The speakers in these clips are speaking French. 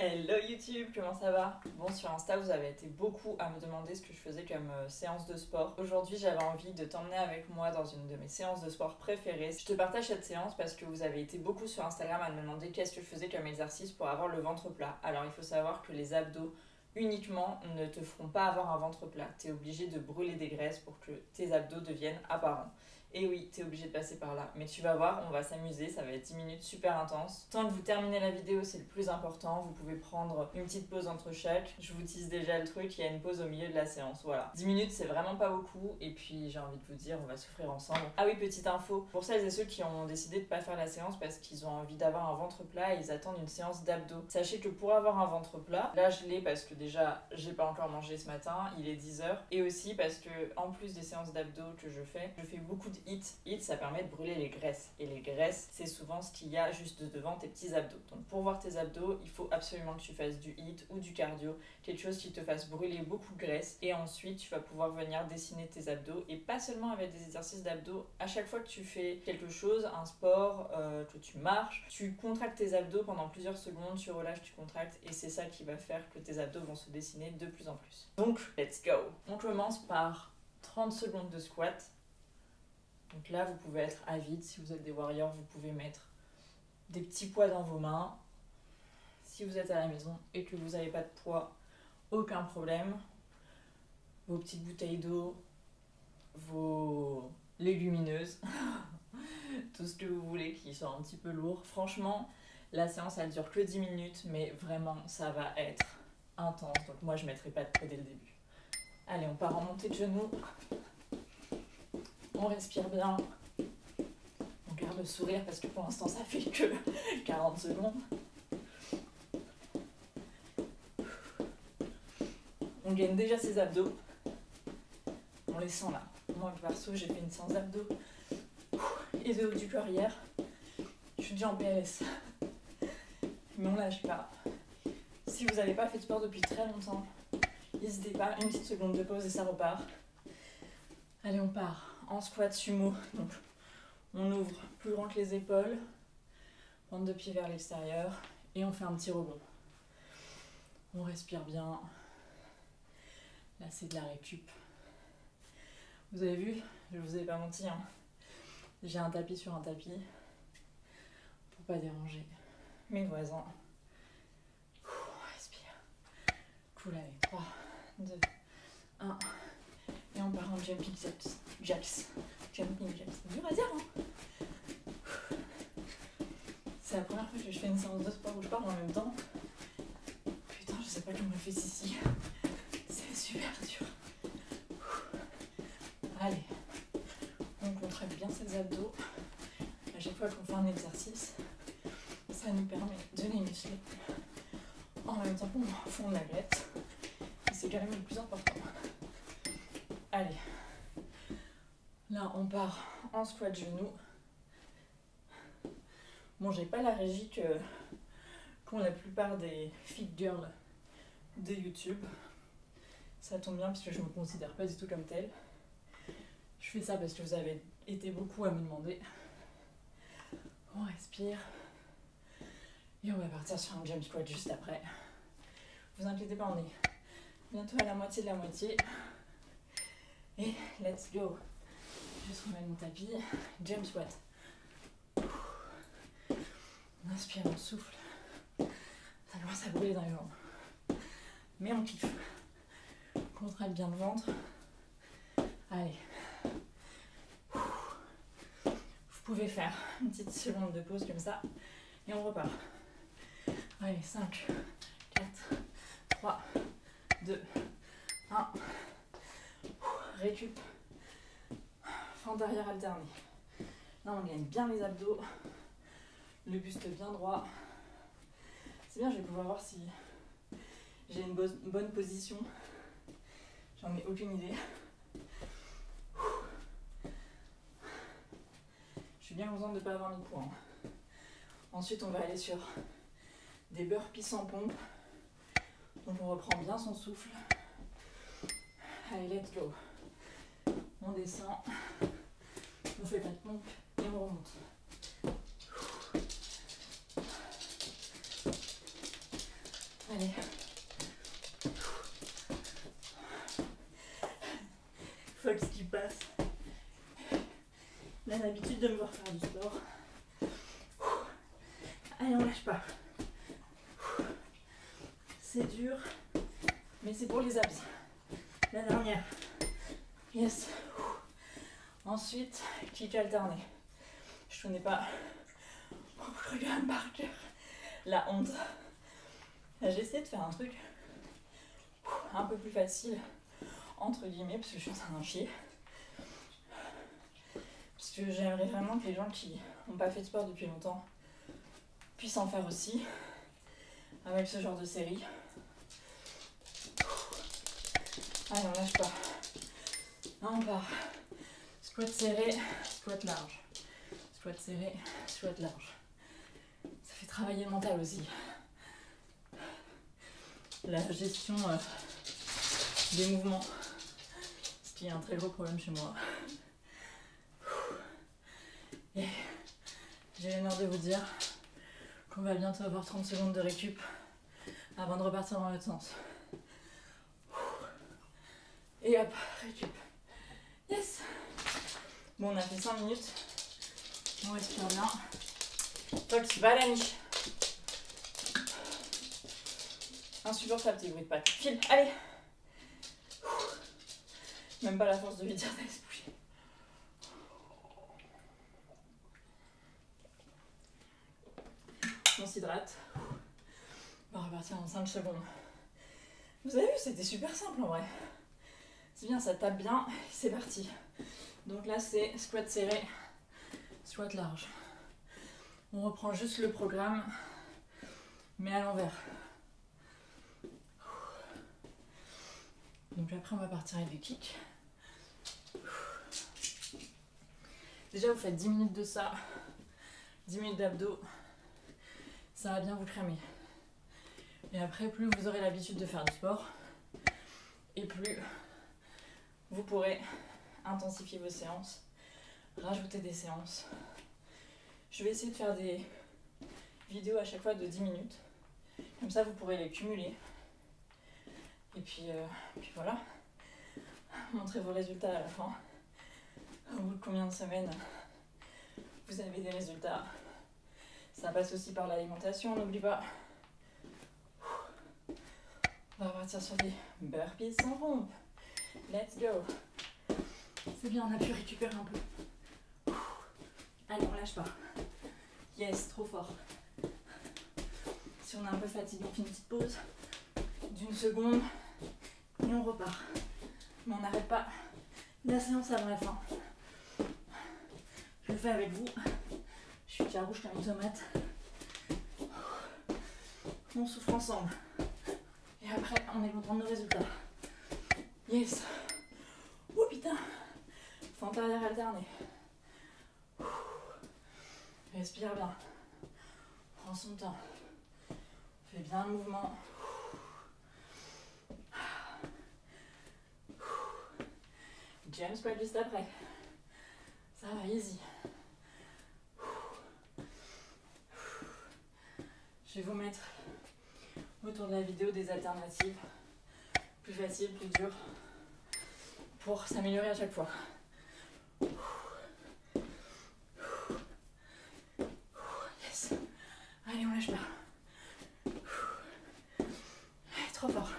Hello YouTube, comment ça va? Bon, sur Insta, vous avez été beaucoup à me demander ce que je faisais comme séance de sport. Aujourd'hui, j'avais envie de t'emmener avec moi dans une de mes séances de sport préférées. Je te partage cette séance parce que vous avez été beaucoup sur Instagram à me demander qu'est-ce que je faisais comme exercice pour avoir le ventre plat. Alors, il faut savoir que les abdos uniquement ne te feront pas avoir un ventre plat. Tu es obligé de brûler des graisses pour que tes abdos deviennent apparents. Et oui, t'es obligé de passer par là. Mais tu vas voir, on va s'amuser, ça va être 10 minutes super intenses. Tant que vous terminez la vidéo, c'est le plus important. Vous pouvez prendre une petite pause entre chaque. Je vous tease déjà le truc, il y a une pause au milieu de la séance. Voilà. 10 minutes, c'est vraiment pas beaucoup. Et puis, j'ai envie de vous dire, on va souffrir ensemble. Ah oui, petite info. Pour celles et ceux qui ont décidé de pas faire la séance parce qu'ils ont envie d'avoir un ventre plat et ils attendent une séance d'abdos. Sachez que pour avoir un ventre plat, là je l'ai parce que déjà, j'ai pas encore mangé ce matin. Il est 10h. Et aussi parce que, en plus des séances d'abdos que je fais beaucoup de HIIT, ça permet de brûler les graisses. Et les graisses, c'est souvent ce qu'il y a juste devant tes petits abdos. Donc pour voir tes abdos, il faut absolument que tu fasses du HIIT ou du cardio, quelque chose qui te fasse brûler beaucoup de graisse. Et ensuite, tu vas pouvoir venir dessiner tes abdos. Et pas seulement avec des exercices d'abdos. À chaque fois que tu fais quelque chose, un sport, que tu marches, tu contractes tes abdos pendant plusieurs secondes, tu relâches, tu contractes. Et c'est ça qui va faire que tes abdos vont se dessiner de plus en plus. Donc, let's go! On commence par 30 secondes de squat. Donc là, vous pouvez être à vide. Si vous êtes des warriors, vous pouvez mettre des petits poids dans vos mains. Si vous êtes à la maison et que vous n'avez pas de poids, aucun problème. Vos petites bouteilles d'eau, vos légumineuses, tout ce que vous voulez qui soit un petit peu lourd. Franchement, la séance, elle dure que 10 minutes, mais vraiment, ça va être intense. Donc moi, je ne mettrai pas de poids dès le début. Allez, on part en montée de genoux. On respire bien. On garde le sourire parce que pour l'instant ça fait que 40 secondes. On gagne déjà ses abdos. On les sent là. Moi perso j'ai fait une séance d'abdos et de haut du corps hier. Je suis déjà en PLS. Mais on lâche pas. Si vous n'avez pas fait de sport depuis très longtemps, n'hésitez pas, une petite seconde de pause et ça repart. Allez, on part en squat sumo. Donc on ouvre plus grand que les épaules, pointe de pied vers l'extérieur et on fait un petit rebond. On respire bien. Là, c'est de la récup. Vous avez vu, je vous ai pas menti, hein. J'ai un tapis sur un tapis pour pas déranger mes voisins. On respire. Cool, allez, 3, 2, 1. Et on part en jumping jacks. Jumping jacks. C'est dur à dire, hein. C'est la première fois que je fais une séance de sport où je parle en même temps. Putain, je sais pas comment je fais ici. C'est super dur. Allez, on contracte bien ses abdos. À chaque fois qu'on fait un exercice, ça nous permet de les muscler. En même temps qu'on fond la graisse. Et c'est quand même le plus important. Allez. Là, on part en squat genou. Bon, j'ai pas la régie qu'ont la plupart des fit girls de YouTube. Ça tombe bien parce que je me considère pas du tout comme telle. Je fais ça parce que vous avez été beaucoup à me demander. On respire. Et on va partir sur un jump squat juste après. Vous inquiétez pas, on est bientôt à la moitié de la moitié. Et let's go. Juste remettre mon tapis. Jump squat. On inspire, on souffle. Ça commence à brûler dans les jambes. Mais on kiffe. Contracte bien le ventre. Allez. Vous pouvez faire une petite seconde de pause comme ça. Et on repart. Allez, 5, 4, 3, 2, 1. Récup. Fente arrière alternée. Là, on gagne bien les abdos. Le buste bien droit. C'est bien, je vais pouvoir voir si j'ai une bonne position. J'en ai aucune idée. Je suis bien contente de ne pas avoir mis de poids. Ensuite, on va aller sur des burpees en pompe. Donc, on reprend bien son souffle. Allez, let's go. On descend. On fait pas de pompe et on remonte. Allez. Fox qui passe. Il a l'habitude de me voir faire du sport. Allez, on lâche pas. C'est dur, mais c'est pour les abs. La dernière. Yes. Ensuite, kick alterné. Je connais pas mon programme par cœur. La honte. Là, j'ai essayé de faire un truc un peu plus facile, entre guillemets, parce que je suis en train d'en chier. Parce que j'aimerais vraiment que les gens qui n'ont pas fait de sport depuis longtemps puissent en faire aussi, avec ce genre de série. Allez, on lâche pas. Là, on part. Squat serré, squat large. Squat serré, squat large. Ça fait travailler le mental aussi. La gestion des mouvements, ce qui est un très gros problème chez moi. Et j'ai l'honneur de vous dire qu'on va bientôt avoir 30 secondes de récup avant de repartir dans l'autre sens. Et hop, récup. Yes! Bon, on a fait 5 minutes. On respire bien. Fox, va à la niche. Insupportable tes bruits de pattes. File, allez! Même pas la force de lui dire d'aller se bouger. On s'hydrate. On va repartir en 5 secondes. Vous avez vu, c'était super simple en vrai. C'est bien, ça tape bien. C'est parti. Donc là, c'est squat serré, squat large. On reprend juste le programme, mais à l'envers. Donc après, on va partir avec des kicks. Déjà, vous faites 10 minutes de ça, 10 minutes d'abdos. Ça va bien vous cramer. Et après, plus vous aurez l'habitude de faire du sport, et plus vous pourrez intensifier vos séances, rajouter des séances. Je vais essayer de faire des vidéos à chaque fois de 10 minutes. Comme ça, vous pourrez les cumuler. Et puis voilà. Montrez vos résultats à la fin. Au bout de combien de semaines vous avez des résultats. Ça passe aussi par l'alimentation, n'oublie pas. On va partir sur des burpees sans pompe. Let's go. C'est bien, on a pu récupérer un peu. Allez, on lâche pas. Yes, trop fort. Si on est un peu fatigué, on fait une petite pause d'1 seconde et on repart. Mais on n'arrête pas la séance avant la fin. Je le fais avec vous. Je suis déjà rouge comme une tomate. On souffre ensemble. Et après, on est content de nos résultats. Yes. Oh putain. Fente arrière alternée. Respire bien. Prends son temps. Fais bien le mouvement. James squat juste après. Ça va, easy. Je vais vous mettre autour de la vidéo des alternatives. Plus faciles, plus dures. Pour s'améliorer à chaque fois. Yes. Allez, on lâche pas. Allez, trop fort.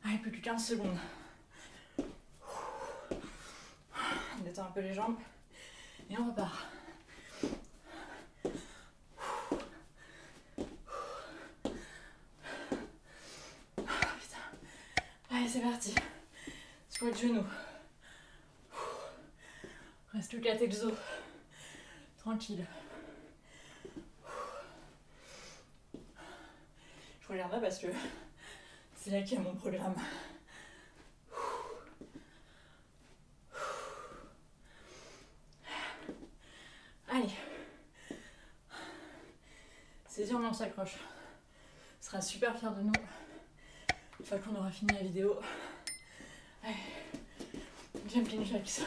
Allez, plus que 15 secondes. On détend un peu les jambes. Et on repart. Allez, c'est parti. Squat genou. Reste 4 exos. Tranquille. Je regarde là parce que c'est là qu'il y a mon programme. Allez. C'est dur, mais on s'accroche. On sera super fiers de nous une fois qu'on aura fini la vidéo. Allez. Jumping jacks.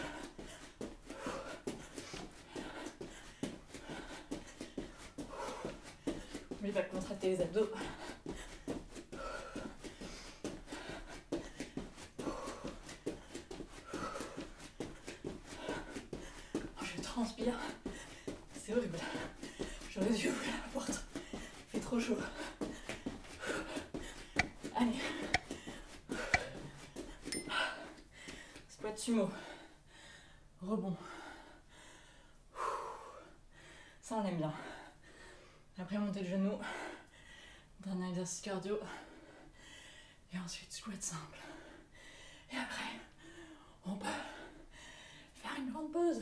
N'oubliez pas de contracter les abdos. transpire. C'est horrible. J'aurais dû ouvrir la porte. Il fait trop chaud. Allez. Squat sumo. Rebond. Ça on l'aime bien. Après monter le genou. Dernier exercice cardio. Et ensuite squat simple. Et après, on peut faire une grande pause.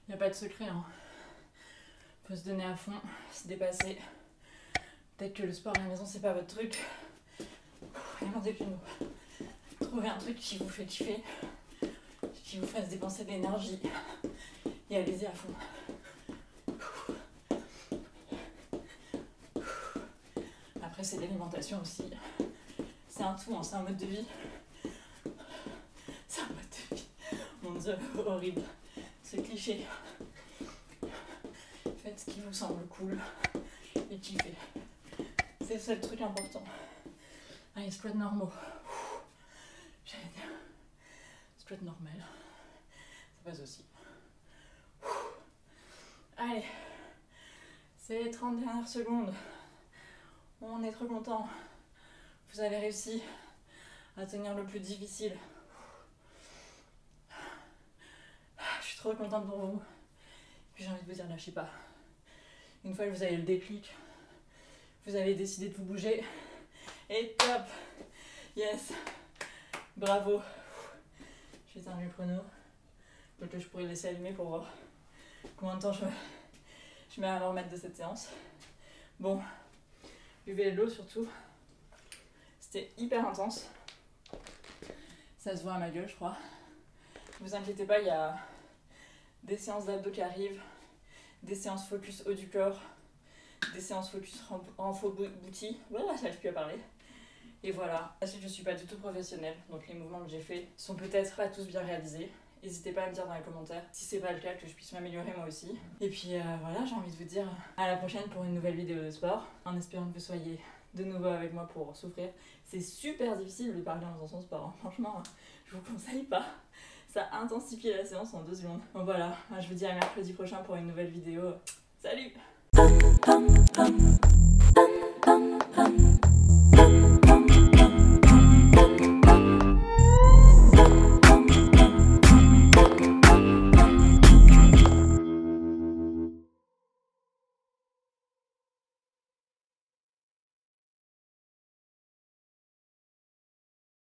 Il n'y a pas de secret, hein. Faut se donner à fond, se dépasser. Peut-être que le sport à la maison c'est pas votre truc. Regardez plus nous. Trouvez un truc qui vous fait kiffer, qui vous fasse dépenser de l'énergie. Et allez-y à fond. Après c'est l'alimentation aussi. C'est un tout, hein, c'est un mode de vie. C'est un mode de vie. Mon Dieu, horrible. Ce cliché. Faites ce qui vous semble cool et kiffez. C'est le seul truc important. Allez, squat normaux. J'allais dire squat normal. Ça passe aussi. Allez, c'est les 30 dernières secondes. On est trop content. Vous avez réussi à tenir le plus difficile. Je suis trop contente pour vous. Puis j'ai envie de vous dire, lâchez pas. Une fois que vous avez le déclic, vous avez décidé de vous bouger. Et top! Yes! Bravo! Je vais éteindre le chrono. Donc je pourrais le laisser allumer pour voir combien de temps je mets à me remettre de cette séance. Bon, buvez de l'eau surtout. C'était hyper intense. Ça se voit à ma gueule, je crois. Ne vous inquiétez pas, il y a des séances d'abdos qui arrivent, des séances focus haut du corps, des séances focus renfo booty. Voilà, j'arrive plus à parler. Et voilà. Ensuite, je suis pas du tout professionnelle, donc les mouvements que j'ai faits sont peut-être pas tous bien réalisés. N'hésitez pas à me dire dans les commentaires si c'est pas le cas, que je puisse m'améliorer moi aussi. Et puis voilà, j'ai envie de vous dire à la prochaine pour une nouvelle vidéo de sport, en espérant que vous soyez de nouveau avec moi pour souffrir. C'est super difficile de parler en faisant son sport, hein. Franchement, je vous conseille pas. Ça intensifie la séance en 2 secondes. Donc voilà, je vous dis à mercredi prochain pour une nouvelle vidéo. Salut!